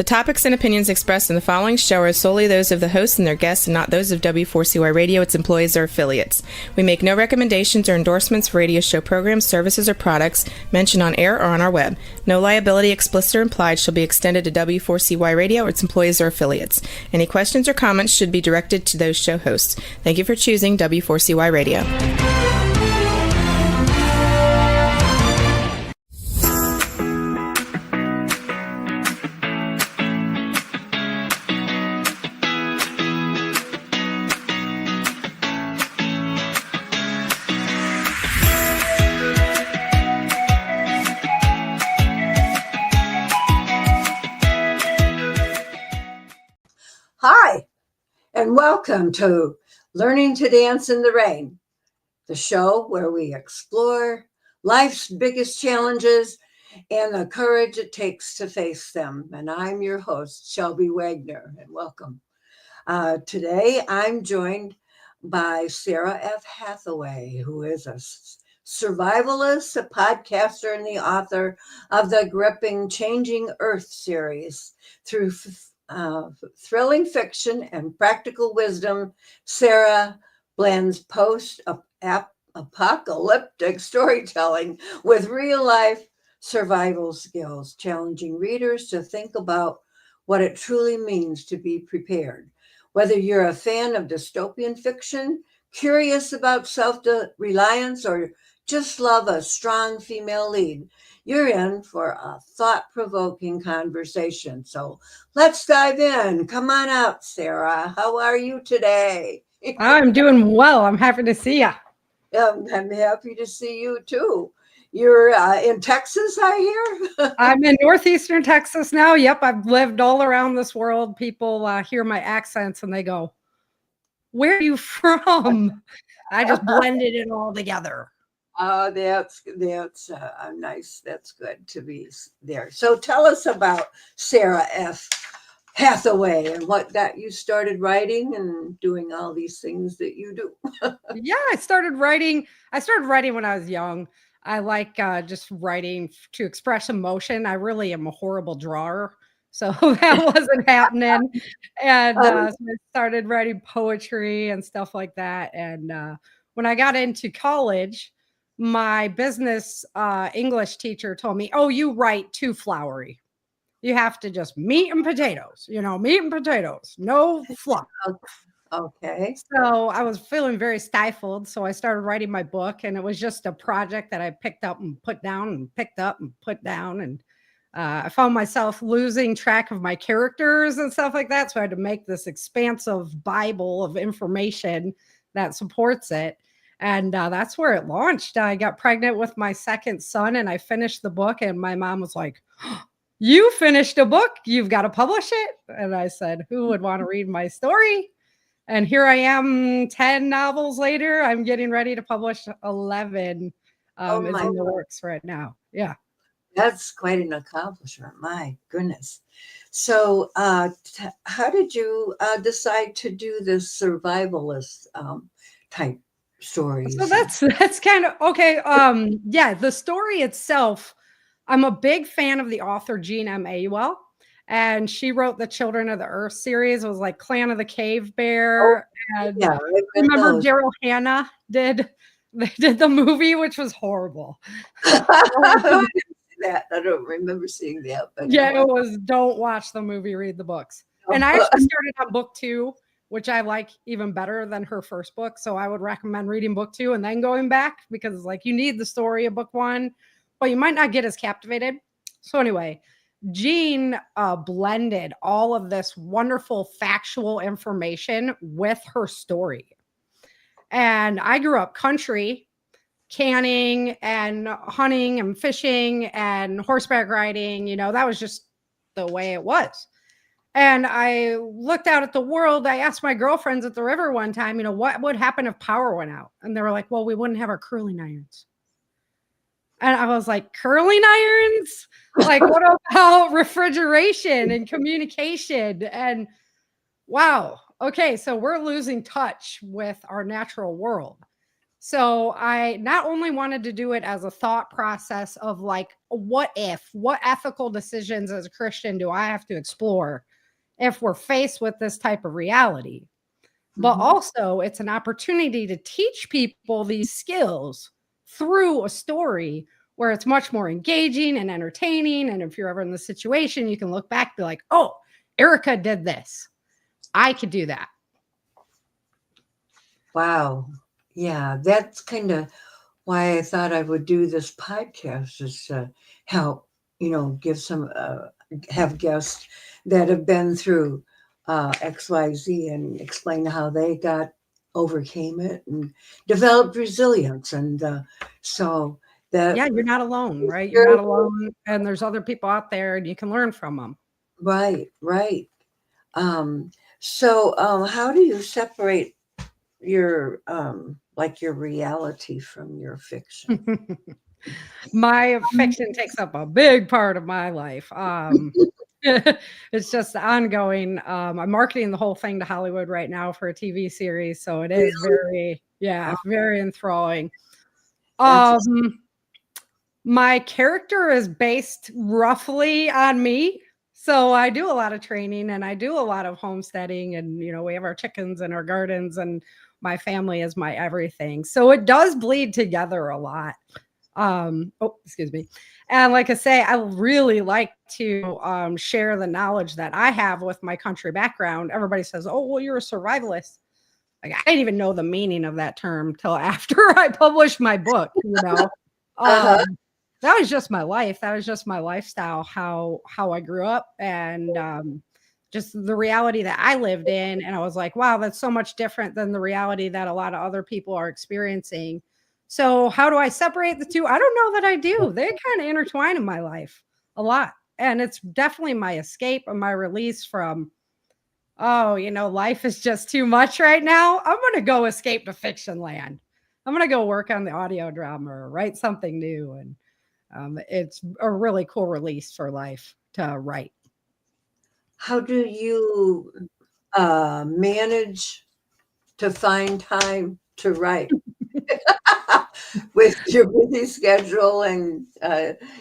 topics and opinions expressed in the following show are solely those of the hosts and their guests and not those of W4CY Radio, its employees, or affiliates. We make no recommendations or endorsements for radio show programs, services, or products mentioned on air or on our web. No liability, explicit or implied, shall be extended to W4CY Radio or its employees or affiliates. Any questions or comments should be directed to those show hosts. Thank you for choosing W4CY Radio. Hi, and welcome to Learning to Dance in the Rain, the show where we explore life's biggest challenges and the courage it takes to face them. And I'm your host, Shelby Wagner, and welcome. Today, I'm joined by Sara F. Hathaway, who is a survivalist, a podcaster, and the author of the gripping Changing Earth series. Through thrilling fiction and practical wisdom, Sara blends post-apocalyptic storytelling with real-life survival skills, challenging readers to think about what it truly means to be prepared. Whether you're a fan of dystopian fiction, curious about self-reliance, or just love a strong female lead, you're in for a thought-provoking conversation. So let's dive in. Come on out, Sara. How are you today? I'm doing well. I'm happy to see you. I'm happy to see you too. You're in Texas, I hear? I'm in northeastern Texas now. Yep, I've lived all around this world. People hear my accents and they go, "Where are you from?" I just blended it all together. Oh, that's nice. That's good to be there. So tell us about Sara F. Hathaway and what that you started writing and doing all these things that you do. Yeah, I started writing when I was young. I like just writing to express emotion. I really am a horrible drawer, so that wasn't happening. And so I started writing poetry and stuff like that. And when I got into college, my business English teacher told me, "Oh, you write too flowery. You have to just meat and potatoes, meat and potatoes, no fluff." Okay. So I was feeling very stifled. So I started writing my book, and it was just a project that I picked up and put down and picked up and put down. And I found myself losing track of my characters and stuff like that. So I had to make this expansive Bible of information that supports it. And that's where it launched. I got pregnant with my second son and I finished the book. And my mom was like, "You finished a book? You've got to publish it." And I said, "Who would want to read my story?" And here I am 10 novels later. I'm getting ready to publish 11. Is in the works right now. Yeah. That's quite an accomplishment. My goodness. So how did you decide to do this survivalist type stories? So that's kind of okay. Yeah, the story itself, I'm a big fan of the author Jean M. Ayuel, and she wrote the Children of the Earth series. It was like Clan of the Cave Bear. And yeah, remember Daryl Hannah did the movie, which was horrible. I don't remember seeing that. But yeah, it was. Don't watch the movie, read the books. And I actually started on book 2, which I like even better than her first book. So I would recommend reading book 2 and then going back, because like you need the story of book 1, but you might not get as captivated. So anyway, Jean blended all of this wonderful factual information with her story. And I grew up country, canning and hunting and fishing and horseback riding. That was just the way it was. And I looked out at the world. I asked my girlfriends at the river one time, what would happen if power went out? And they were like, "Well, we wouldn't have our curling irons." And I was like, curling irons? Like, what about refrigeration and communication? And wow. Okay, so we're losing touch with our natural world. So I not only wanted to do it as a thought process of like, what ethical decisions as a Christian do I have to explore if we're faced with this type of reality? But also, it's an opportunity to teach people these skills through a story where it's much more engaging and entertaining. And if you're ever in the situation, you can look back and be like, oh, Erica did this. I could do that. Wow. Yeah, that's kind of why I thought I would do this podcast, is to help, give some, have guests that have been through XYZ and explain how they overcame it and developed resilience. And so that, Yeah, you're not alone, right? You're not alone. And there's other people out there and you can learn from them. right, right. So how do you separate your like your reality from your fiction? My fiction takes up a big part of my life. It's just ongoing. I'm marketing the whole thing to Hollywood right now for a TV series, so it is very enthralling. My character is based roughly on me. So I do a lot of training and I do a lot of homesteading, and we have our chickens and our gardens, and my family is my everything. So it does bleed together a lot. Excuse me. And like I say, I really like to share the knowledge that I have with my country background. Everybody says, oh, well, you're a survivalist. Like, I didn't even know the meaning of that term till after I published my book, That was just my life. That was just my lifestyle, how I grew up, and just the reality that I lived in. And I was like, wow, that's so much different than the reality that a lot of other people are experiencing. So how do I separate the two? I don't know that I do. They kind of intertwine in my life a lot. And it's definitely my escape and my release from, life is just too much right now. I'm going to go escape to fiction land. I'm going to go work on the audio drama or write something new. And it's a really cool release for life to write. How do you manage to find time to write with your busy schedule and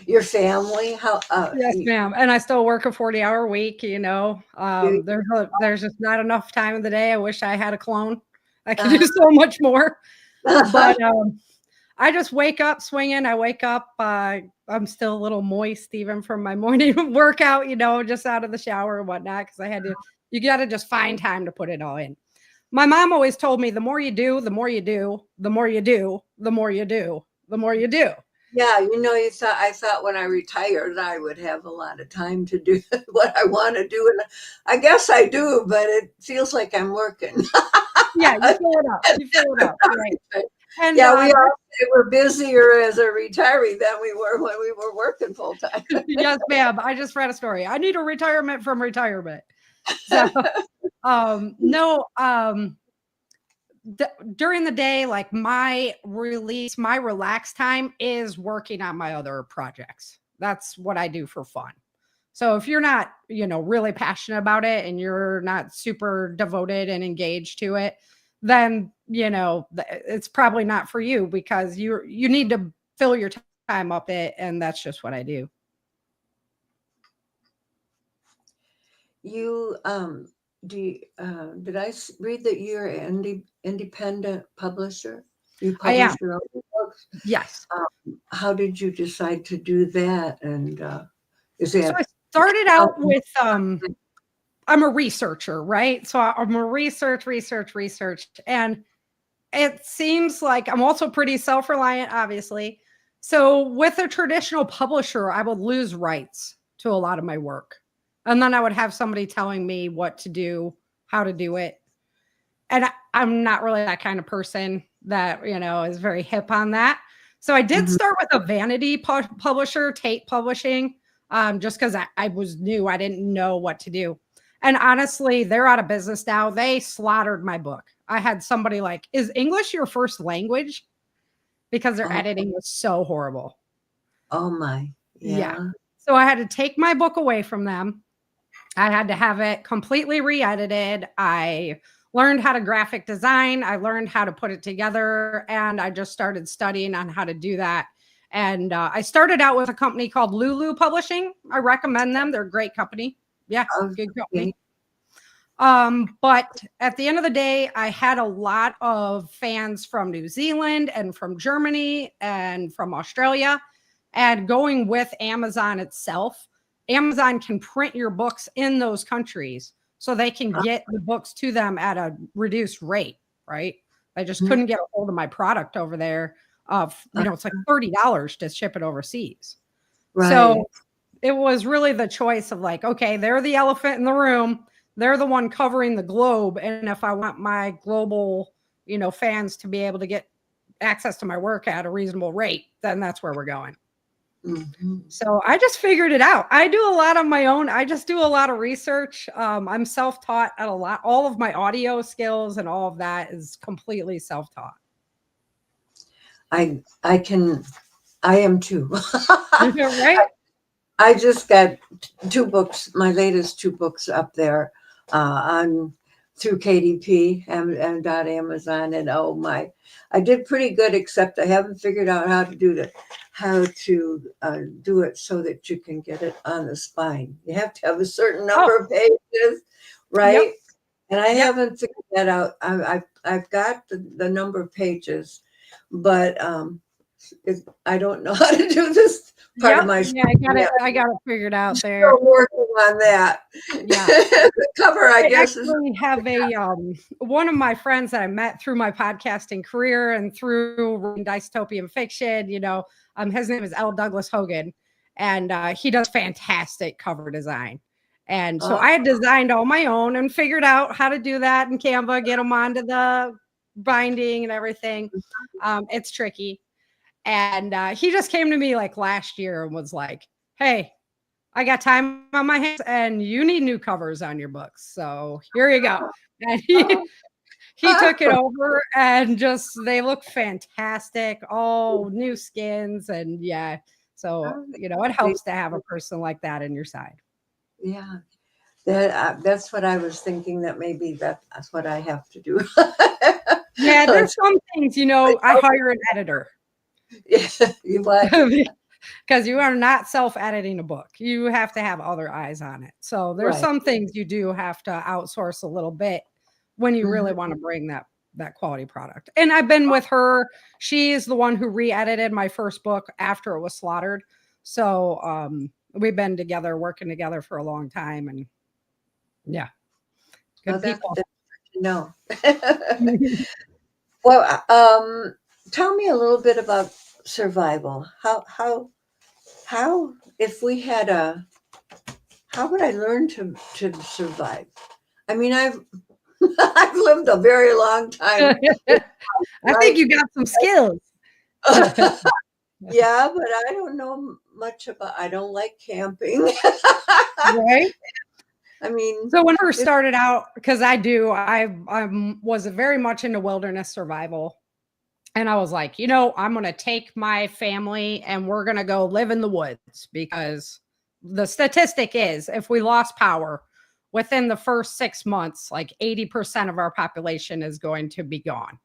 your family? Yes, ma'am. And I still work a 40-hour week. There's just not enough time in the day. I wish I had a clone. I could do so much more. But I just wake up swinging. I wake up. I'm still a little moist even from my morning workout, just out of the shower and whatnot, because you got to just find time to put it all in. My mom always told me, the more you do, the more you do, the more you do, the more you do, the more you do. Yeah, I thought when I retired, I would have a lot of time to do what I want to do. And I guess I do, but it feels like I'm working. Yeah, you fill it up. You fill it up. Right. And yeah, we all say we're busier as a retiree than we were when we were working full time. Yes, ma'am. I just read a story. I need a retirement from retirement. So, during the day, like my relaxed time is working on my other projects. That's what I do for fun. So if you're not, really passionate about it and you're not super devoted and engaged to it, then, it's probably not for you, because you need to fill your time up it. And that's just what I do. You, did I read that you're an independent publisher? You publish your own books? Yes. How did you decide to do that? And is that? So I started out with, I'm a researcher, right? So I'm a research. And it seems like I'm also pretty self-reliant, obviously. So with a traditional publisher, I would lose rights to a lot of my work. And then I would have somebody telling me what to do, how to do it. And I'm not really that kind of person that, is very hip on that. So I did start with a vanity publisher, Tate Publishing, just because I was new. I didn't know what to do. And honestly, they're out of business now. They slaughtered my book. I had somebody like, is English your first language? Because their editing was so horrible. Oh my. Yeah. So I had to take my book away from them. I had to have it completely re-edited. I learned how to graphic design. I learned how to put it together, and I just started studying on how to do that. And I started out with a company called Lulu Publishing. I recommend them. They're a great company. Yeah, good company. But at the end of the day, I had a lot of fans from New Zealand and from Germany and from Australia. And going with Amazon itself, Amazon can print your books in those countries so they can get the books to them at a reduced rate, right? I just couldn't get a hold of my product over there. It's like $30 to ship it overseas. Right. So it was really the choice of like, okay, they're the elephant in the room. They're the one covering the globe. And if I want my global, fans to be able to get access to my work at a reasonable rate, then that's where we're going. Mm-hmm. So I just figured it out. I do a lot on my own. I just do a lot of research. I'm self-taught at a lot. All of my audio skills and all of that is completely self-taught. I am too. Right? I just got 2 books, my latest 2 books up there on through KDP and Amazon, and I did pretty good, except I haven't figured out how to do it so that you can get it on the spine. You have to have a certain number of pages, right? Yep. And I haven't figured that out. I've got the number of pages, but I don't know how to do this part of my. Yeah, I got it figured out there. Still working on that. Yeah, the cover, I guess. Actually have one of my friends that I met through my podcasting career and through dystopian fiction. His name is L. Douglas Hogan, and he does fantastic cover design. And so I had designed all my own and figured out how to do that in Canva, get them onto the binding and everything. It's tricky. And he just came to me like last year and was like, hey, I got time on my hands and you need new covers on your books. So here you go. And he took it over and they look fantastic. All new skins. And yeah. So, it helps to have a person like that in your side. Yeah. That's what I was thinking, that maybe that's what I have to do. Yeah. There's some things, I hire an editor. Yeah, you what? Because you are not self-editing a book. You have to have other eyes on it. So there's some things you do have to outsource a little bit when you really want to bring that quality product. And I've been with her. She is the one who re-edited my first book after it was slaughtered. So we've been together, working together for a long time. And yeah, good people. That's good to know. Well, tell me a little bit about survival. How if we had how would I learn to survive? I mean, I've lived a very long time. I think you got some skills. Yeah, but I don't know much about. I don't like camping. Right. I mean, so when I first started out, because I was very much into wilderness survival. And I was like, I'm going to take my family and we're going to go live in the woods, because the statistic is if we lost power within the first 6 months, like 80% of our population is going to be gone.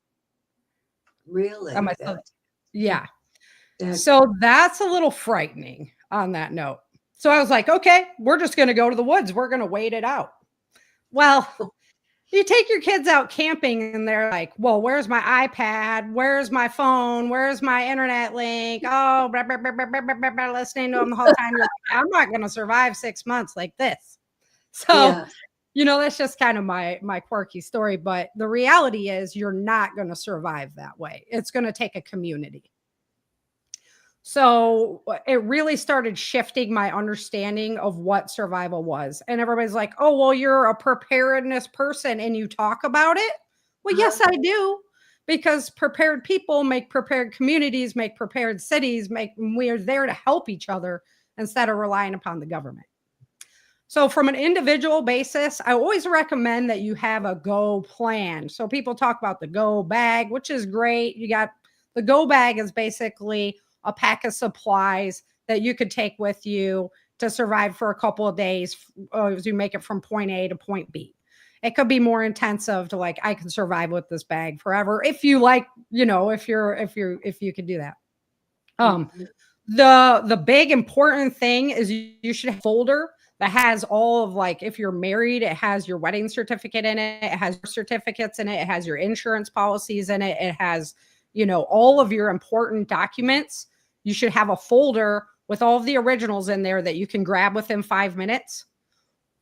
Really? Yeah. So that's a little frightening on that note. So I was like, okay, we're just going to go to the woods. We're going to wait it out. Well, you take your kids out camping and they're like, well, where's my iPad? Where's my phone? Where's my internet link? Oh, blah, blah, blah, blah, blah, blah, blah, listening to them the whole time. You're like, I'm not going to survive 6 months like this. So, that's just kind of my quirky story. But the reality is you're not going to survive that way. It's going to take a community. So it really started shifting my understanding of what survival was. And everybody's like, oh, well, you're a preparedness person and you talk about it. Well, yes, I do. Because prepared people make prepared communities, make prepared cities, we are there to help each other instead of relying upon the government. So from an individual basis, I always recommend that you have a go plan. So people talk about the go bag, which is great. You got the go bag is basically a pack of supplies that you could take with you to survive for a couple of days as you make it from point A to point B. It could be more intensive to like, I can survive with this bag forever. If you like, if you could do that. The big important thing is you should have a folder that has all of, like, if you're married, it has your wedding certificate in it. It has certificates in it. It has your insurance policies in it. It has, all of your important documents. You should have a folder with all of the originals in there that you can grab within 5 minutes.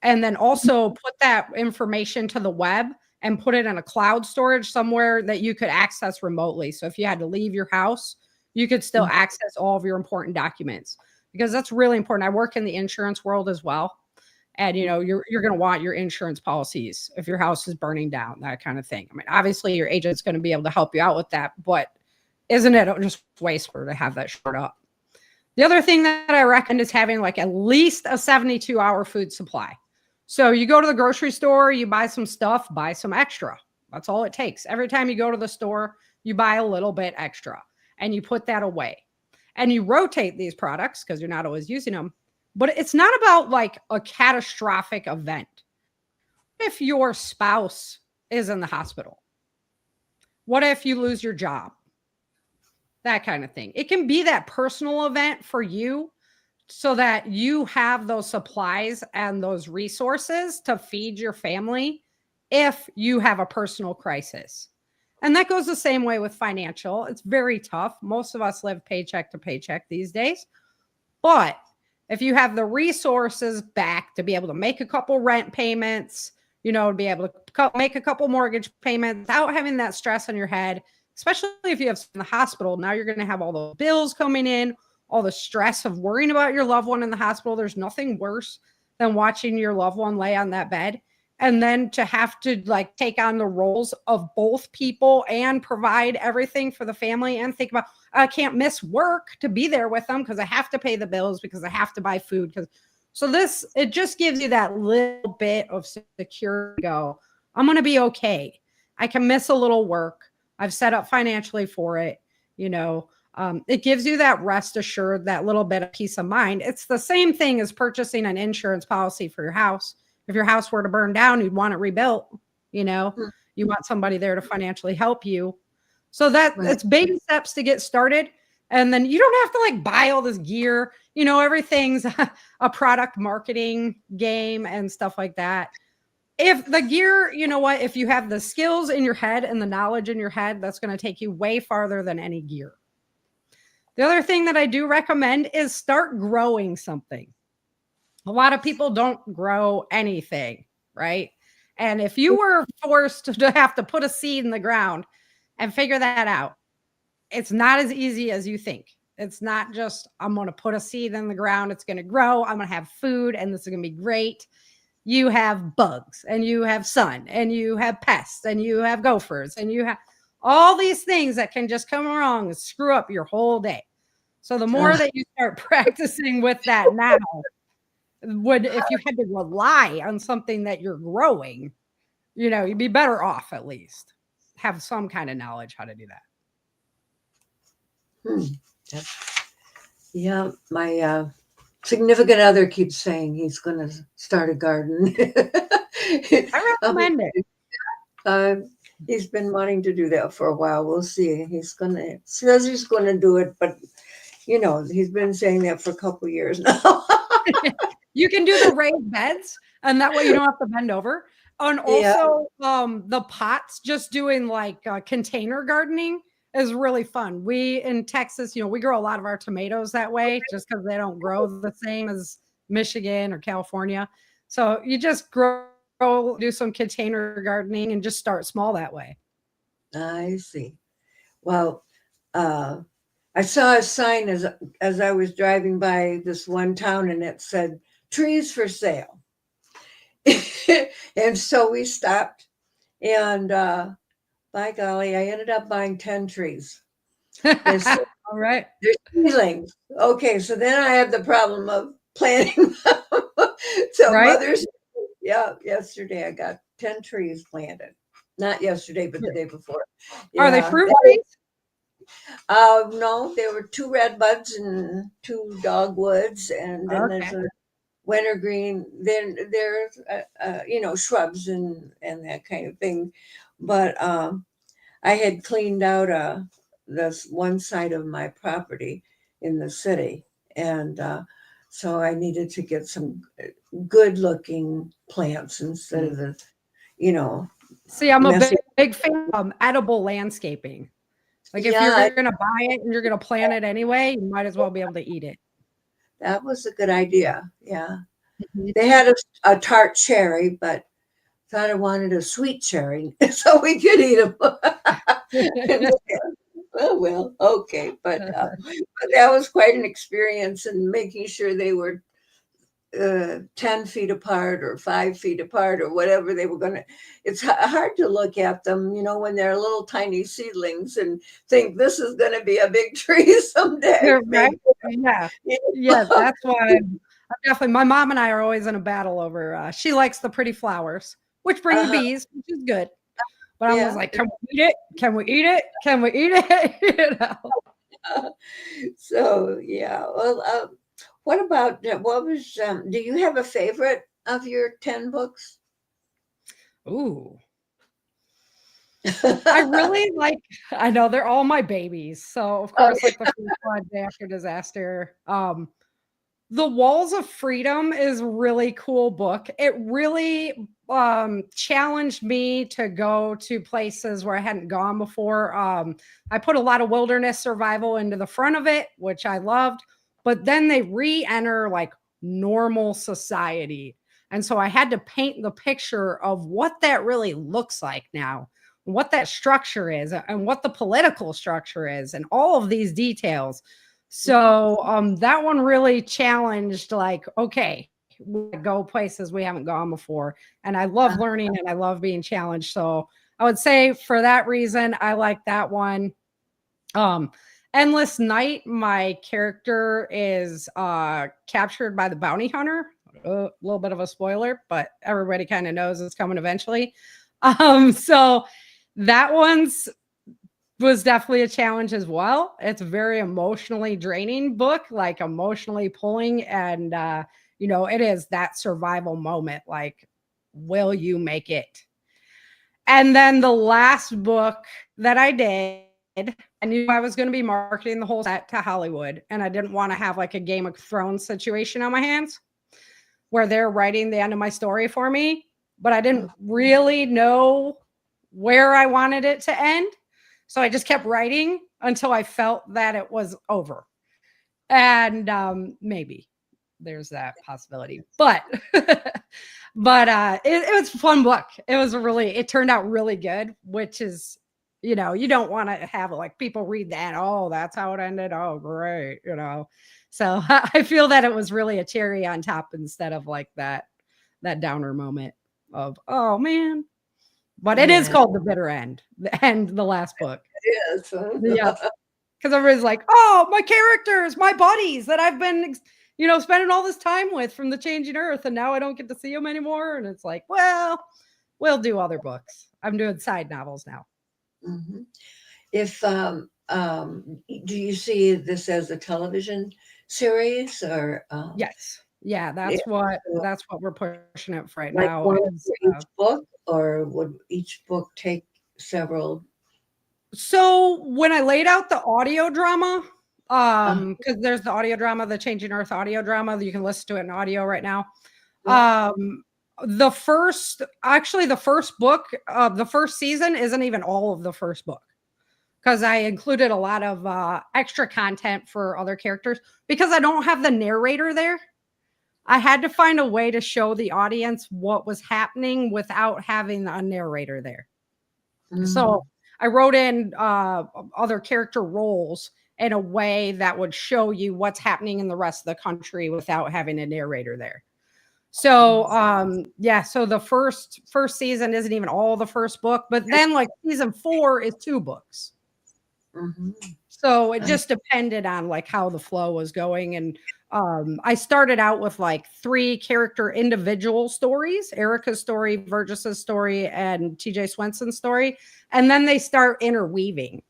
And then also put that information to the web and put it in a cloud storage somewhere that you could access remotely. So if you had to leave your house, you could still access all of your important documents, because that's really important. I work in the insurance world as well. And, you're going to want your insurance policies if your house is burning down, that kind of thing. I mean, obviously your agent's going to be able to help you out with that, but isn't it just wasteful to have that short up? The other thing that I recommend is having like at least a 72-hour food supply. So you go to the grocery store, you buy some stuff, buy some extra. That's all it takes. Every time you go to the store, you buy a little bit extra and you put that away. And you rotate these products because you're not always using them. But it's not about like a catastrophic event. If your spouse is in the hospital, what if you lose your job? That kind of thing. It can be that personal event for you so that you have those supplies and those resources to feed your family if you have a personal crisis. And that goes the same way with financial. It's very tough. Most of us live paycheck to paycheck these days. But if you have the resources back to be able to make a couple rent payments, to be able to make a couple mortgage payments without having that stress on your head, especially if you have in the hospital, now you're going to have all the bills coming in, all the stress of worrying about your loved one in the hospital. There's nothing worse than watching your loved one lay on that bed. And then to have to like take on the roles of both people and provide everything for the family and think about, I can't miss work to be there with them because I have to pay the bills, because I have to buy food. It just gives you that little bit of security. Go, I'm going to be okay. I can miss a little work. I've set up financially for it. It gives you that rest assured, that little bit of peace of mind. It's the same thing as purchasing an insurance policy for your house. If your house were to burn down, you'd want it rebuilt. You want somebody there to financially help you. So it's baby steps to get started. And then you don't have to like buy all this gear. Everything's a product marketing game and stuff like that. If the gear, if you have the skills in your head and the knowledge in your head, that's going to take you way farther than any gear. The other thing that I do recommend is start growing something. A lot of people don't grow anything, right? And if you were forced to have to put a seed in the ground and figure that out, it's not as easy as you think. It's not just, I'm going to put a seed in the ground, it's going to grow, I'm going to have food, and this is going to be great. You have bugs, and you have sun, and you have pests, and you have gophers, and you have all these things that can just come wrong and screw up your whole day. So the more that you start practicing with that now, if you had to rely on something that you're growing, you'd be better off at least have some kind of knowledge how to do that. Yeah, my significant other keeps saying he's going to start a garden. I recommend it. He's been wanting to do that for a while. We'll see. Says he's going to do it, but he's been saying that for a couple of years now. You can do the raised beds, and that way you don't have to bend over. And also, the pots, just doing like container gardening is really fun. We in Texas, we grow a lot of our tomatoes that way, just because they don't grow the same as Michigan or California. So you just do some container gardening and just start small that way. I see. Well, I saw a sign as I was driving by this one town, and it said trees for sale. And so we stopped, and by golly, I ended up buying 10 trees. All right. They're seedlings. Okay, so then I have the problem of planting them. So right? Yesterday I got 10 trees planted. Not yesterday, but the day before. Yeah. Are they fruit trees? No, there were 2 red buds and 2 dogwoods, and then there's wintergreen. Then there's shrubs and that kind of thing. But I had cleaned out this one side of my property in the city, and so I needed to get some good looking plants instead of the See, I'm a messy. big fan of edible landscaping. Like if Yeah, you're going to buy it and you're going to plant it anyway, you might as well be able to eat it. that was a good idea. Yeah. Mhm. They had a tart cherry, but thought I wanted a sweet cherry, so we could eat them. Well, okay, but that was quite an experience in making sure they were 10 feet apart or 5 feet apart or whatever they were going to. It's hard to look at them, when they're little tiny seedlings and think this is going to be a big tree someday. You're right. Yeah. Yeah. That's why I'm definitely, my mom and I are always in a battle over, she likes the pretty flowers, which bring the bees, which is good. But I'm always like, can we eat it? Can we eat it? Can we eat it? So, yeah. Well, what about, do you have a favorite of your 10 books? Ooh. I really I know they're all my babies. So of course, like the Food Squad Day After Disaster. The Walls of Freedom is a really cool book. It really challenged me to go to places where I hadn't gone before. I put a lot of wilderness survival into the front of it, which I loved, but then they re-enter like normal society. And so I had to paint the picture of what that really looks like now, what that structure is, and what the political structure is, and all of these details. So that one really challenged, like, okay, we go places we haven't gone before. And I love learning and I love being challenged. So I would say for that reason, I like that one. Endless Night, my character is captured by the bounty hunter. A little bit of a spoiler, but everybody kind of knows it's coming eventually. So that was definitely a challenge as well. It's a very emotionally draining book, like emotionally pulling. And, it is that survival moment. Like, will you make it? And then the last book that I did, I knew I was going to be marketing the whole set to Hollywood. And I didn't want to have like a Game of Thrones situation on my hands where they're writing the end of my story for me. But I didn't really know where I wanted it to end. So I just kept writing until I felt that it was over. And maybe there's that possibility. But it was a fun book. It turned out really good, which is, you don't want to have like people read that. Oh, that's how it ended. Oh, great. So I feel that it was really a cherry on top instead of like that downer moment of, oh man. But it is called The Bitter End, the last book. It is. Huh? Yeah. Because everybody's like, oh, my characters, my buddies that I've been, spending all this time with from the Changing Earth, and now I don't get to see them anymore. And it's like, well, we'll do other books. I'm doing side novels now. Mm-hmm. If do you see this as a television series or? Yes. Yeah, that's what we're pushing it for right like now. One for each book, or would each book take several? So when I laid out the audio drama, because there's the audio drama, the Changing Earth audio drama, you can listen to it in audio right now. The first book of the first season isn't even all of the first book, because I included a lot of extra content for other characters because I don't have the narrator there. I had to find a way to show the audience what was happening without having a narrator there. Mm-hmm. So I wrote in other character roles in a way that would show you what's happening in the rest of the country without having a narrator there. So so the first season isn't even all the first book, but then like season 4 is 2 books. Mm-hmm. So it just depended on like how the flow was going. And I started out with like 3 character individual stories: Erica's story, Burgess's story, and TJ Swenson's story. And then they start interweaving.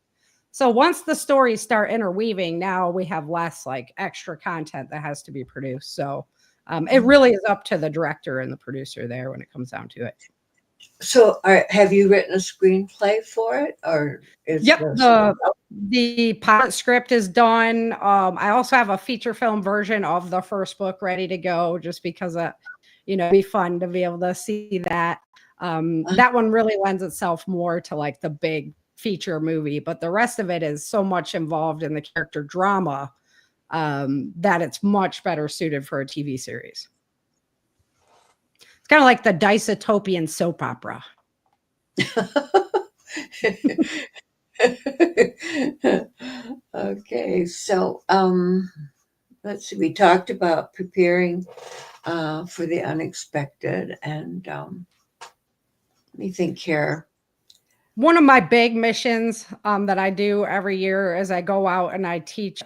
So once the stories start interweaving, now we have less like extra content that has to be produced. So It really is up to the director and the producer there when it comes down to it. So, have you written a screenplay for it, or is Yep, the pilot script is done. I also have a feature film version of the first book ready to go, just because it'd be fun to be able to see that. That one really lends itself more to like the big feature movie, but the rest of it is so much involved in the character drama that it's much better suited for a TV series. It's kind of like the dystopian soap opera. Okay, so let's see. We talked about preparing for the unexpected, and let me think here. One of my big missions that I do every year is I go out and I teach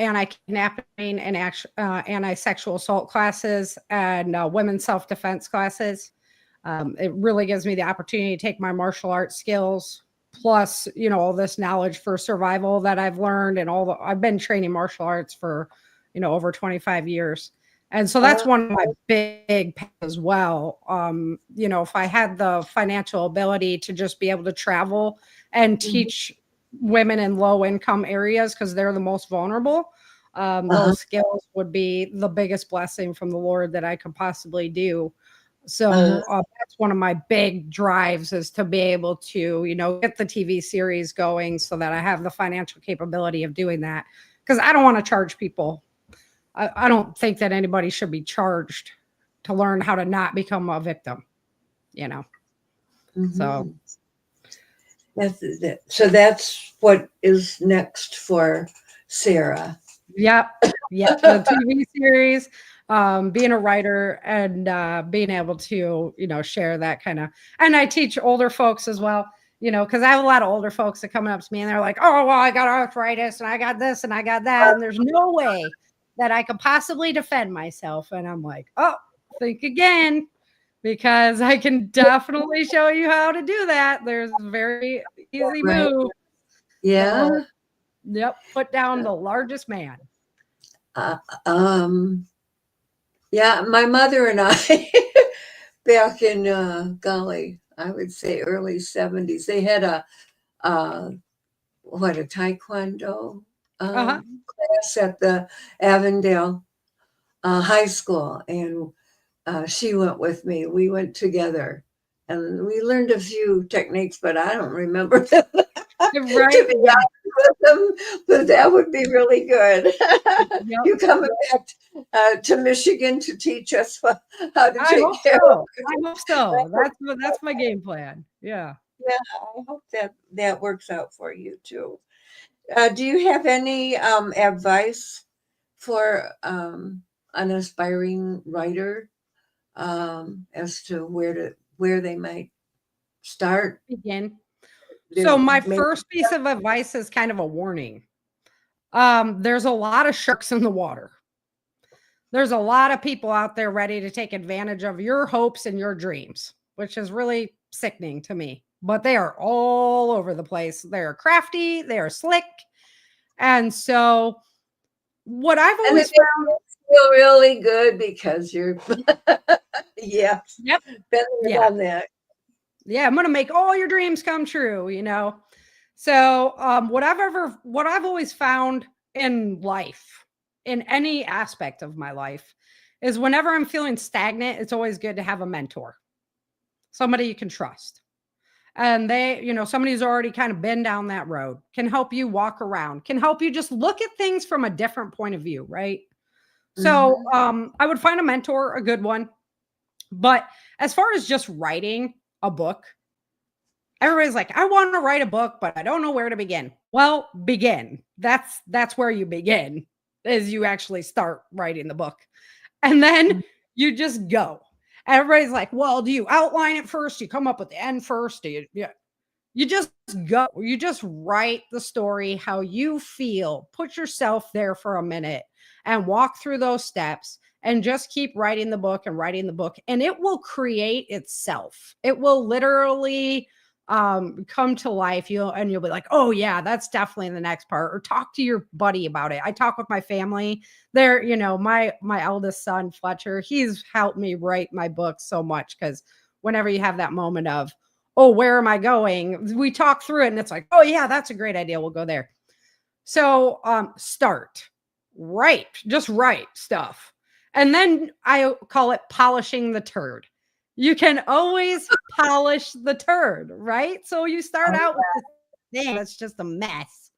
anti-kidnapping and anti-sexual assault classes and women's self-defense classes. It really gives me the opportunity to take my martial arts skills plus, all this knowledge for survival that I've learned, and I've been training martial arts for, over 25 years. And so that's one of my big pains as well. If I had the financial ability to just be able to travel and teach women in low income areas, because they're the most vulnerable, those skills would be the biggest blessing from the Lord that I could possibly do. So that's one of my big drives, is to be able to, get the TV series going so that I have the financial capability of doing that. Because I don't want to charge people. I don't think that anybody should be charged to learn how to not become a victim, So that's what is next for Sara. Yep. The TV series, being a writer, and being able to, share that kind of, and I teach older folks as well, because I have a lot of older folks that come up to me and they're like, oh, well, I got arthritis and I got this and I got that, and there's no way that I could possibly defend myself. And I'm like, oh, think again, because I can definitely show you how to do that. There's a very easy move. Yeah. Yep. Put down the largest man. Yeah, my mother and I, back in I would say early 70s, they had a taekwondo class at the Avondale High School, and she went with me. We went together, and we learned a few techniques, but I don't remember them. Right. To be honest with them, but that would be really good. Yep. You coming back to Michigan to teach us how to take care of it? I hope so. That's my game plan. Yeah. Yeah, I hope that works out for you too. Do you have any advice for an aspiring writer as to where they might start? Begin. So my first piece of advice is kind of a warning. There's a lot of sharks in the water. There's a lot of people out there ready to take advantage of your hopes and your dreams, which is really sickening to me. But they are all over the place. They're crafty. They are slick. And so what I've always found, feel really good because you're Yep. better on that. Yeah, I'm gonna make all your dreams come true, So what I've always found in life, in any aspect of my life, is whenever I'm feeling stagnant, it's always good to have a mentor, somebody you can trust. And somebody who's already kind of been down that road, can help you walk around, can help you just look at things from a different point of view, right? So I would find a mentor, a good one. But as far as just writing a book, everybody's like, I want to write a book, but I don't know where to begin. Well, begin. That's where you begin, is you actually start writing the book. And then you just go. Everybody's like, well, do you outline it first? You come up with the end first? You just go. You just write the story how you feel. Put yourself there for a minute and walk through those steps and just keep writing the book, and it will create itself. It will literally come to life, you'll be like, oh yeah, that's definitely the next part. Or talk to your buddy about it. I talk with my family. They're, my eldest son, Fletcher, he's helped me write my book so much, because whenever you have that moment of, oh, where am I going? We talk through it and it's like, oh yeah, that's a great idea. We'll go there. So just write stuff. And then I call it polishing the turd. You can always polish the turd, right? So you start out with this thing that's just a mess,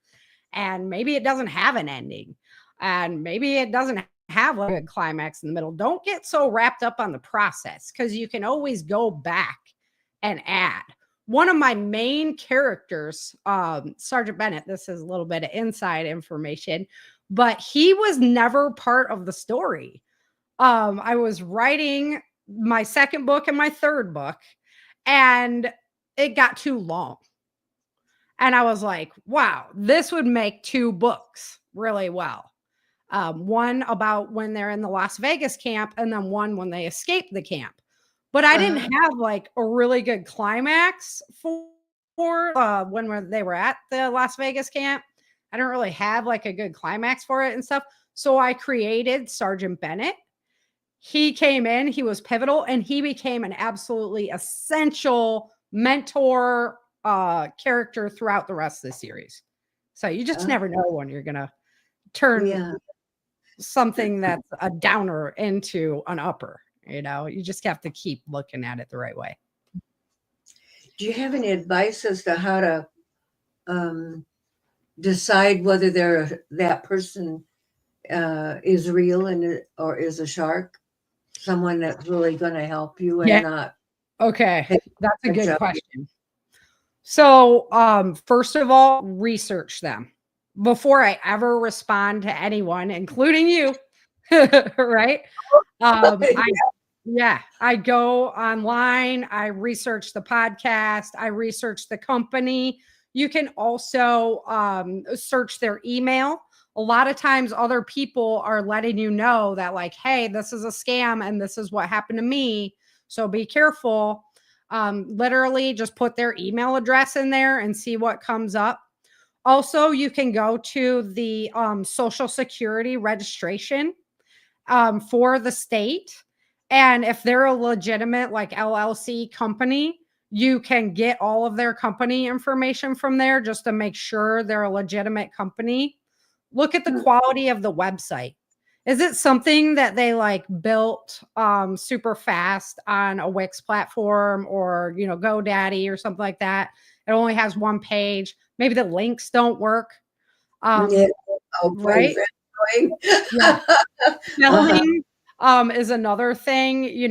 and maybe it doesn't have an ending, and maybe it doesn't have a good climax in the middle. Don't get so wrapped up on the process, because you can always go back and add. One of my main characters, Sergeant Bennett, this is a little bit of inside information, but he was never part of the story. I was writing my second book and my third book, and it got too long. And I was like, wow, this would make 2 books really well. One about when they're in the Las Vegas camp, and then one when they escape the camp. But I didn't have like a really good climax for when they were at the Las Vegas camp. I don't really have like a good climax for it and stuff. So I created Sergeant Bennett. He came in, he was pivotal, and he became an absolutely essential mentor character throughout the rest of the series. So you just never know when you're going to turn something that's a downer into an upper. You just have to keep looking at it the right way. Do you have any advice as to how to decide whether that person is real or is a shark? Someone that's really going to help you and not. Okay, that's a good question. So, first of all, research them before I ever respond to anyone, including you. Right? I go online, I research the podcast, I research the company. You can also search their email. A lot of times other people are letting you know that, like, hey, this is a scam and this is what happened to me. So be careful. Literally just put their email address in there and see what comes up. Also, you can go to the Social Security registration for the state. And if they're a legitimate like LLC company, you can get all of their company information from there just to make sure they're a legitimate company. Look at the quality of the website. Is it something that they like built super fast on a Wix platform or, GoDaddy or something like that? It only has one page. Maybe the links don't work. Right? Spelling is another thing.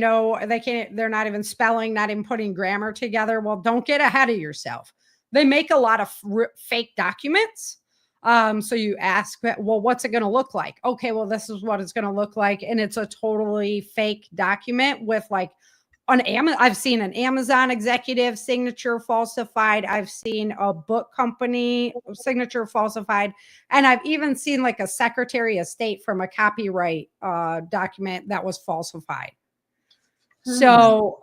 They're not even spelling, not even putting grammar together. Well, don't get ahead of yourself. They make a lot of fake documents. So you ask, well, what's it going to look like? Okay, well, this is what it's going to look like. And it's a totally fake document with like I've seen an Amazon executive signature falsified. I've seen a book company signature falsified. And I've even seen like a Secretary of State from a copyright document that was falsified. So,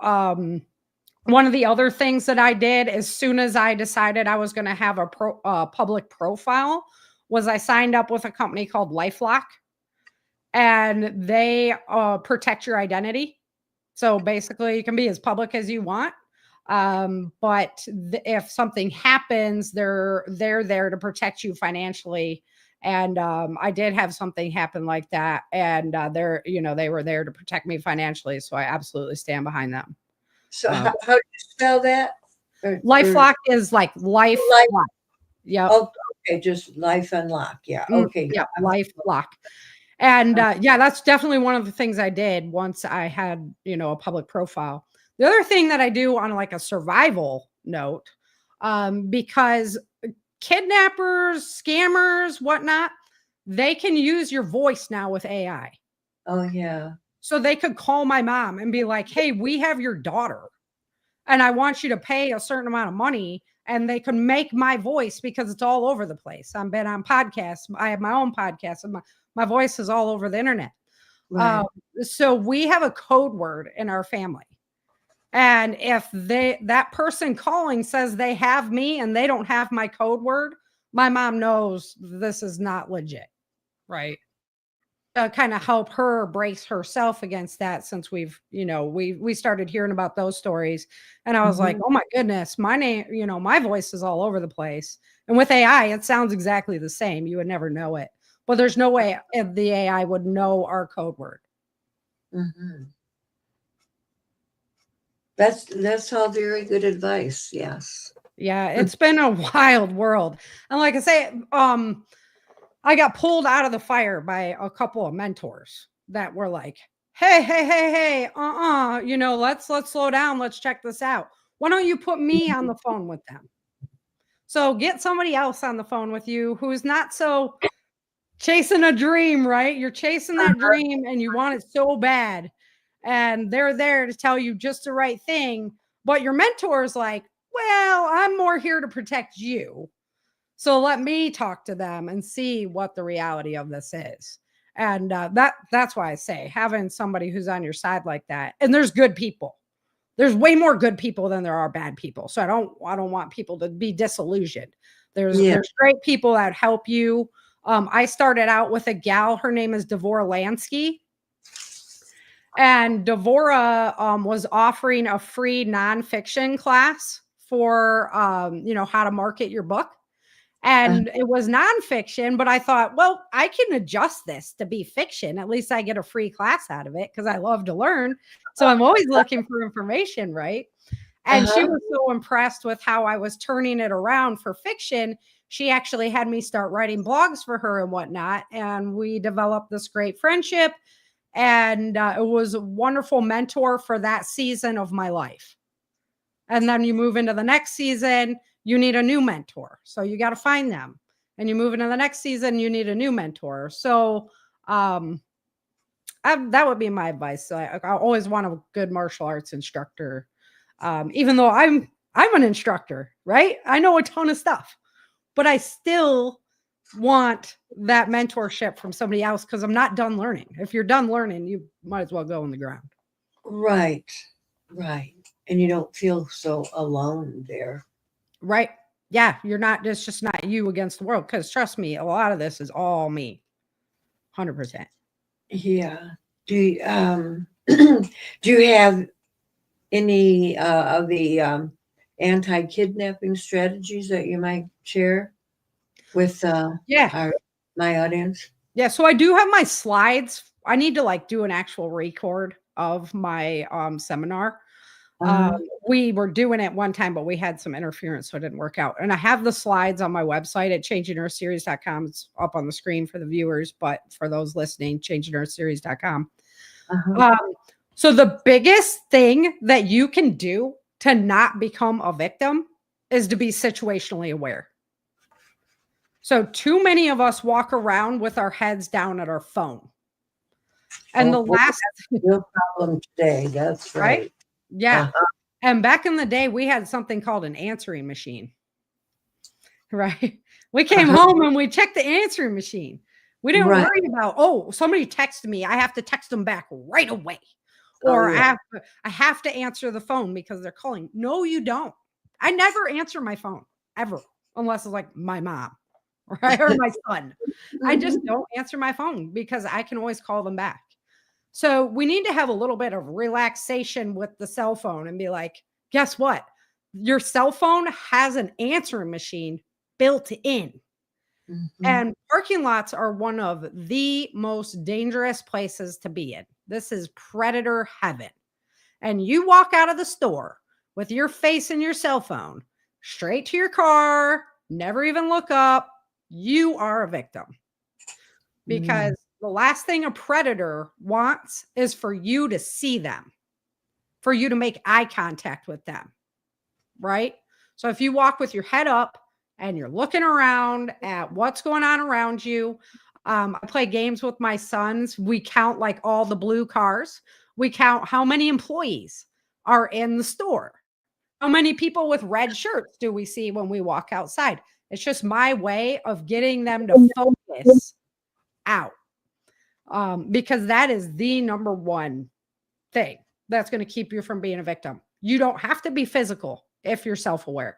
one of the other things that I did as soon as I decided I was going to have a public profile was I signed up with a company called LifeLock, and they protect your identity. So basically you can be as public as you want. But if something happens, they're there to protect you financially. And I did have something happen like that. And they were there to protect me financially. So I absolutely stand behind them. So how do you spell that? LifeLock is like life. Yeah. Oh, okay. Just Life Unlock. Yeah. Okay. Yeah. LifeLock. And that's definitely one of the things I did once I had, a public profile. The other thing that I do on like a survival note, because kidnappers, scammers, whatnot, they can use your voice now with AI. Oh, yeah. So they could call my mom and be like, hey, we have your daughter and I want you to pay a certain amount of money. And they can make my voice, because it's all over the place. I've been on podcasts. I have my own podcast, and my voice is all over the internet. Right. So we have a code word in our family. And if that person calling says they have me and they don't have my code word, my mom knows this is not legit, right? Kind of help her brace herself against that, since we've, we started hearing about those stories. And I was like, oh my goodness, my name, my voice is all over the place. And with AI, it sounds exactly the same. You would never know it. But there's no way the AI would know our code word. Mm-hmm. That's all very good advice. Yes. Yeah, it's been a wild world. And like I say, I got pulled out of the fire by a couple of mentors that were like, hey, let's slow down. Let's check this out. Why don't you put me on the phone with them? So get somebody else on the phone with you who's not so chasing a dream, right? You're chasing that dream and you want it so bad. And they're there to tell you just the right thing. But your mentor is like, well, I'm more here to protect you. So let me talk to them and see what the reality of this is. And that's why I say having somebody who's on your side like that. And there's good people. There's way more good people than there are bad people. So I don't want people to be disillusioned. There's great people that help you. I started out with a gal. Her name is Devora Lansky. And Devora was offering a free nonfiction class for, how to market your book. And it was nonfiction, but I thought, well, I can adjust this to be fiction. At least I get a free class out of it because I love to learn. So I'm always looking for information, right? And she was so impressed with how I was turning it around for fiction. She actually had me start writing blogs for her and whatnot. And we developed this great friendship. And it was a wonderful mentor for that season of my life. And then you move into the next season, you need a new mentor. So you got to find them. And you move into the next season, you need a new mentor. So that would be my advice. I always want a good martial arts instructor. Even though I'm an instructor, right? I know a ton of stuff, but I still want that mentorship from somebody else because I'm not done learning. If you're done learning, you might as well go on the ground. Right. And you don't feel so alone there. Right. Yeah. You're not, it's just not you against the world. Because trust me, a lot of this is all me. 100%. Yeah. Do you have any of the anti-kidnapping strategies that you might share with my audience? Yeah. So I do have my slides. I need to do an actual record of my seminar. We were doing it one time, but we had some interference, so it didn't work out. And I have the slides on my website at changingearthseries.com. It's up on the screen for the viewers, but for those listening, changingearthseries.com. So the biggest thing that you can do to not become a victim is to be situationally aware. So too many of us walk around with our heads down at our phone. And the last real problem today, that's right. Yeah. And back in the day, we had something called an answering machine, right? We came home and we checked the answering machine. We didn't worry about, oh, somebody texted me. I have to text them back right away. Or I have to answer the phone because they're calling. No, you don't. I never answer my phone ever, unless it's like my mom, right? Or my son. I just don't answer my phone because I can always call them back. So we need to have a little bit of relaxation with the cell phone and be like, guess what? Your cell phone has an answering machine built in. And parking lots are one of the most dangerous places to be in. This is predator heaven. And you walk out of the store with your face in your cell phone, straight to your car, never even look up, you are a victim. Because the last thing a predator wants is for you to see them, for you to make eye contact with them, right? So if you walk with your head up and you're looking around at what's going on around you, I play games with my sons. We count all the blue cars. We count how many employees are in the store. How many people with red shirts do we see when we walk outside? It's just my way of getting them to focus out. Because that is the number one thing that's going to keep you from being a victim. You don't have to be physical if you're self-aware.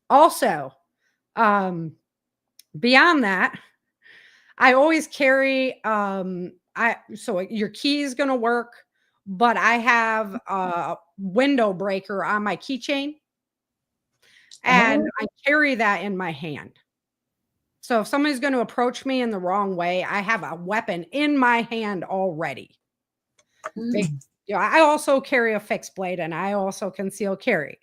Also, beyond that, I always carry so your key is going to work, but I have a window breaker on my keychain, and I carry that in my hand. So if somebody's going to approach me in the wrong way, I have a weapon in my hand already. I also carry a fixed blade, and I also conceal carry.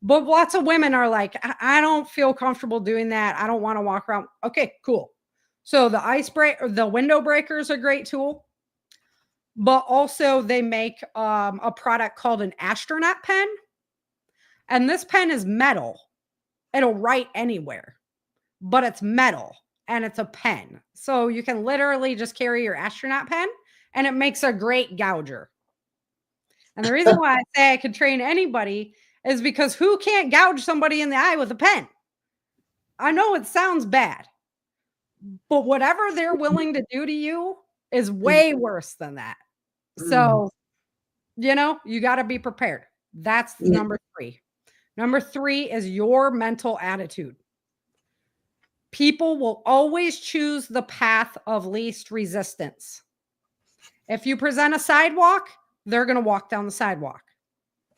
But lots of women are like, I don't feel comfortable doing that. I don't want to walk around. Okay, cool. So the window breaker is a great tool, but also they make a product called an astronaut pen. And this pen is metal. It'll write anywhere, but it's metal and it's a pen. So you can literally just carry your astronaut pen, and it makes a great gouger. And the reason why I say I could train anybody is because who can't gouge somebody in the eye with a pen? I know it sounds bad, but whatever they're willing to do to you is way worse than that. So, you got to be prepared. That's number 3. Number 3 is your mental attitude. People will always choose the path of least resistance. If you present a sidewalk, they're going to walk down the sidewalk,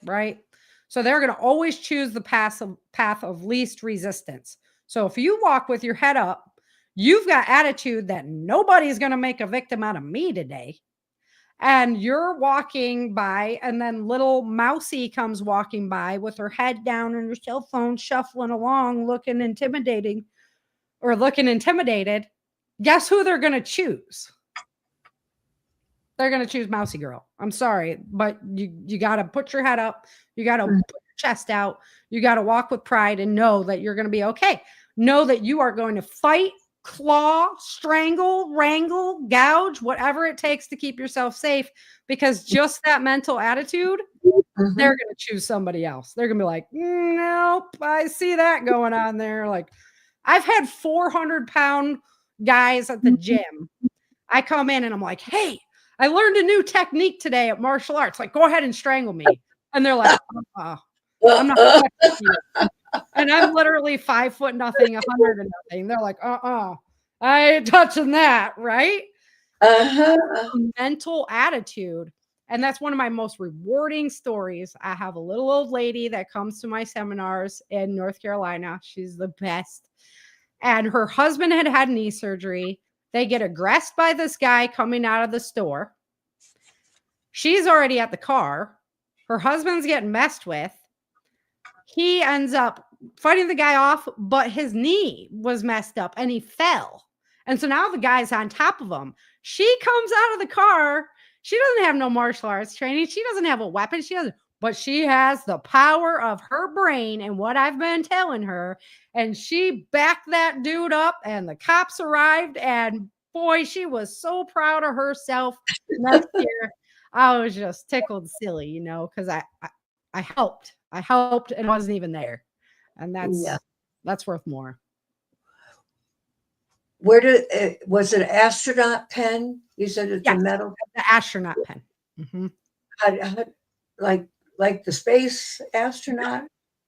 right? So they're going to always choose the path of least resistance. So if you walk with your head up, you've got attitude that nobody's going to make a victim out of me today. And you're walking by, and then little Mousy comes walking by with her head down and her cell phone shuffling along, looking intimidated. Guess who they're going to choose? They're going to choose Mousy Girl. I'm sorry, but you got to put your head up. You got to put your chest out. You got to walk with pride and know that you're going to be okay. Know that you are going to fight, claw, strangle, wrangle, gouge, whatever it takes to keep yourself safe, because just that mental attitude, they're going to choose somebody else. They're going to be like, nope, I see that going on there. Like, I've had 400-pound guys at the gym. I come in and I'm like, hey, I learned a new technique today at martial arts. Like, go ahead and strangle me. And they're like, I'm not touching you. And I'm literally 5 foot nothing, 100 and nothing. They're like, I ain't touching that, right? Mental attitude. And that's one of my most rewarding stories. I have a little old lady that comes to my seminars in North Carolina. She's the best. And her husband had knee surgery. They get aggressed by this guy coming out of the store. She's already at the car. Her husband's getting messed with. He ends up fighting the guy off, but his knee was messed up and he fell. And so now the guy's on top of him. She comes out of the car. She doesn't have no martial arts training. She doesn't have a weapon. But she has the power of her brain and what I've been telling her. And she backed that dude up, and the cops arrived. And boy, she was so proud of herself. Next year, I was just tickled silly, because I helped. I helped and wasn't even there. And that's worth more. Was it an astronaut pen? You said it's a metal? The astronaut pen. Mm-hmm. How, like the space astronaut?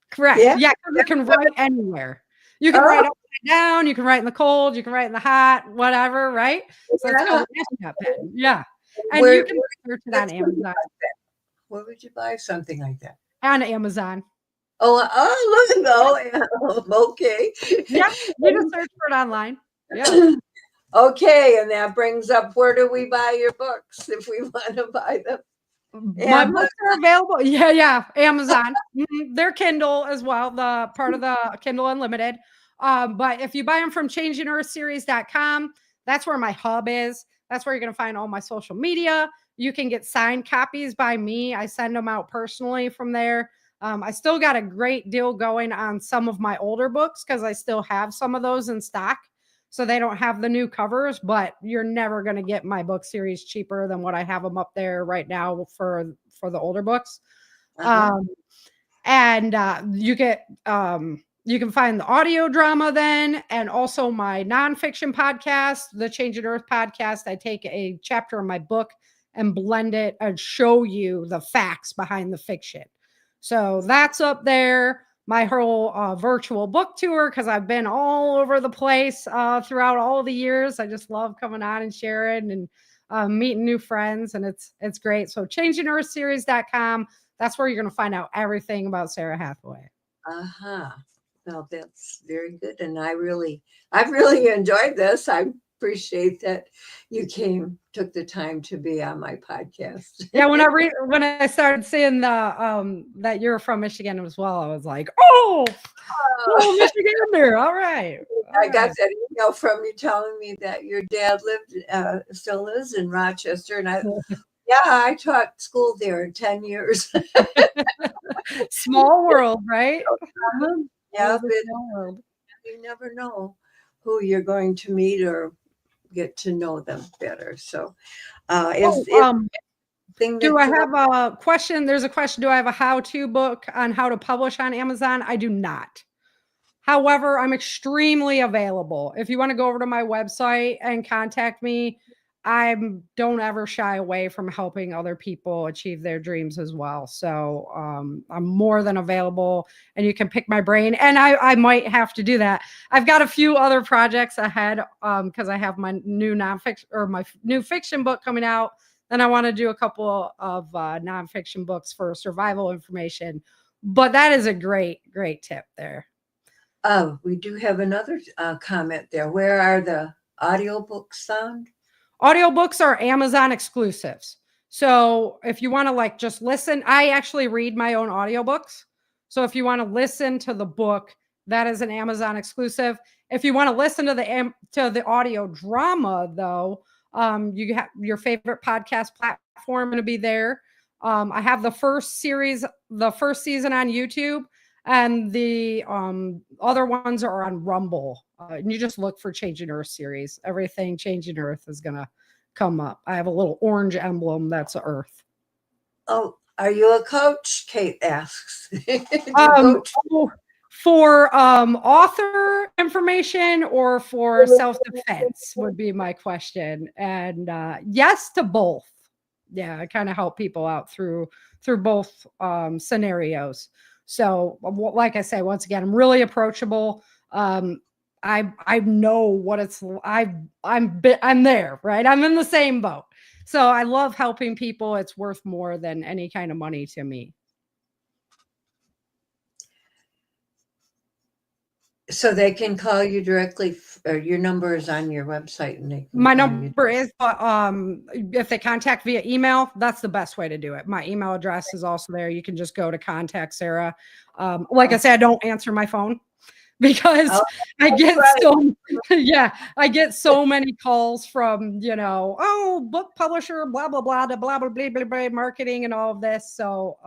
Correct. Yeah, because it can write anywhere. You can write upside down, you can write in the cold, you can write in the hot, whatever, right? So it's called an astronaut pen. Yeah. And you can search it on Amazon. Where would you buy something like that? On Amazon. Oh, look at go. Okay. Yeah, you can search for it online. Yeah. Okay, and that brings up, where do we buy your books if we want to buy them? My books are available. Yeah, Amazon. They're Kindle as well, the part of the Kindle Unlimited. But if you buy them from changingearthseries.com, that's where my hub is. That's where you're going to find all my social media. You can get signed copies by me. I send them out personally from there. I still got a great deal going on some of my older books because I still have some of those in stock. So they don't have the new covers, but you're never going to get my book series cheaper than what I have them up there right now for the older books. And you can find the audio drama then, and also my nonfiction podcast, the Change in Earth podcast. I take a chapter of my book and blend it and show you the facts behind the fiction. So that's up there. My whole virtual book tour, because I've been all over the place throughout all the years. I just love coming on and sharing and meeting new friends, and it's great. So changingearthseries.com. That's where you're going to find out everything about Sara Hathaway. Well, that's very good, and I've really enjoyed this. I appreciate that you took the time to be on my podcast. Yeah, when I started seeing the that you're from Michigan as well, I was like, oh Michigander, all right. I got that email from you telling me that your dad still lives in Rochester, and I taught school there 10 years. Small world, right? Yeah, but you never know who you're going to meet or get to know them better. So, do I have a question? There's a question. Do I have a how-to book on how to publish on Amazon? I do not. However, I'm extremely available. If you want to go over to my website and contact me, I don't ever shy away from helping other people achieve their dreams as well. So I'm more than available, and you can pick my brain. And I might have to do that. I've got a few other projects ahead because I have my new nonfiction or my new fiction book coming out. Then I want to do a couple of nonfiction books for survival information. But that is a great tip there. We do have another comment there. Where are the audiobooks found? Audiobooks are Amazon exclusives. So if you want to just listen, I actually read my own audiobooks. So if you want to listen to the book, that is an Amazon exclusive. If you want to listen to the audio drama, though, you have your favorite podcast platform going to be there. I have the first season on YouTube, and the other ones are on Rumble. And you just look for Changing Earth series. Everything Changing Earth is going to come up. I have a little orange emblem that's Earth. Oh, are you a coach? Kate asks. For author information or for self-defense would be my question. And yes to both. Yeah, I kind of help people out through both scenarios. So like I say, once again, I'm really approachable. I know what it's. I'm there, right? I'm in the same boat. So I love helping people. It's worth more than any kind of money to me. So they can call you directly, or your number is on your website, and my number is, if they contact via email, that's the best way to do it. My email address is also there. You can just go to contact Sara. Like I said, I don't answer my phone because I get so many calls from, book publisher, blah, blah, blah, blah, blah, blah, blah, blah, blah, marketing and all of this. So,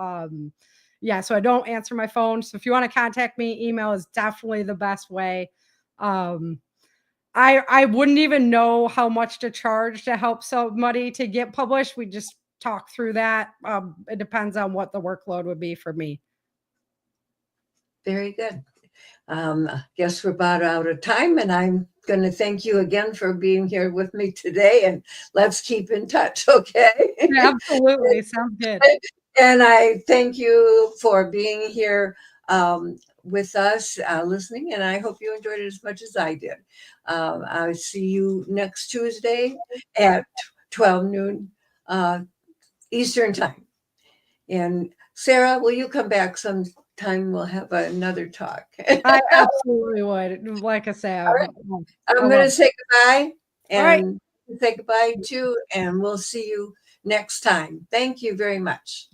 so I don't answer my phone. So if you want to contact me, email is definitely the best way. I wouldn't even know how much to charge to help somebody to get published. We just talk through that. It depends on what the workload would be for me. Very good. Guess we're about out of time, and I'm going to thank you again for being here with me today, and let's keep in touch, okay? Absolutely. Sounds good. And I thank you for being here with us, listening, and I hope you enjoyed it as much as I did. I'll see you next Tuesday at 12 noon Eastern time. And Sara, will you come back sometime? We'll have another talk. I absolutely would. Like I said, I'm going to say goodbye and say goodbye too, and we'll see you next time. Thank you very much.